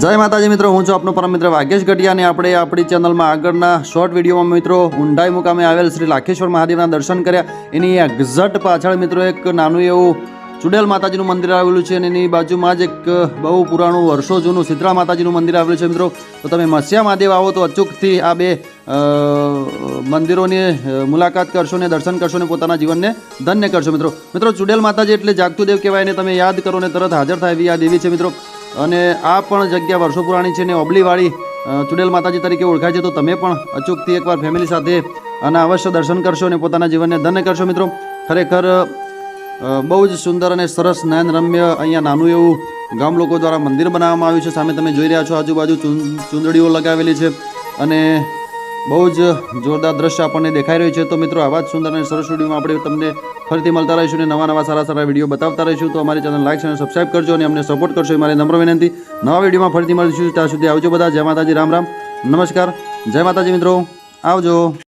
जय माताजी मित्रों, हूँ छूं आपनो परम मित्र वागेश गटिया ने આપણે આપણી ચેનલમાં આગળના શોર્ટ વિડીયોમાં મિત્રો ઊંડાઈ મુકામે આવેલ શ્રી લાખેશ્વર મહાદેવના દર્શન કર્યા। એની એક્ઝેક્ટ પાછળ મિત્રો એક નાનું એવું ચુડેલ માતાજીનું મંદિર આવેલું છે અને એની બાજુમાં જ એક બહુ પુરાણું વર્ષો જૂનું શીતળા માતાજીનું મંદિર આવેલું છે। મિત્રો તો તમે મત્સ્યા મહાદેવ આવો તો અચૂકથી આ બે મંદિરોની મુલાકાત કરશો ને દર્શન કરશો ને પોતાના જીવનને ધન્ય કરશો। મિત્રો ચુડેલ માતાજી એટલે જાગતું દેવ કહેવાય ને તમે યાદ કરો ને તરત હાજર થાય એવી આ દેવી છે મિત્રો। અને આ પણ જગ્યા વર્ષો પુરાણી છે ને ઓબલીવાળી ચુડેલ માતાજી તરીકે ઓળખાય છે। તો તમે પણ અચૂકથી એકવાર ફેમિલી સાથે અને અવશ્ય દર્શન કરશો અને પોતાના જીવનને ધન્ય કરશો। મિત્રો ખરેખર બહુ જ સુંદર અને સરસ નયન રમ્ય અહીંયા નાનું એવું ગામ લોકો દ્વારા મંદિર બનાવવામાં આવ્યું છે। સામે તમે જોઈ રહ્યા છો આજુબાજુ ચૂંદડીઓ લગાવેલી છે અને બહુ જ જોરદાર દ્રશ્ય આપણને દેખાઈ રહ્યું છે। તો મિત્રો આવા જ સુંદર અને સરસ વિડીયોમાં આપણે તમને ફરીથી મળતા રહીશું અને નવા સારા વિડીયો બતાવતા રહીશું। તો અમારી ચેનલ લાઈક અને સબસ્ક્રાઈબ કરજો અને અમને સપોર્ટ કરશો એ મારી નમ્ર વિનંતી। નવા વિડીયોમાં ફરીથી મળીશું, ત્યાં સુધી આવજો બધા। જય માતાજી, રામ રામ, નમસ્કાર, જય માતાજી મિત્રો, આવજો।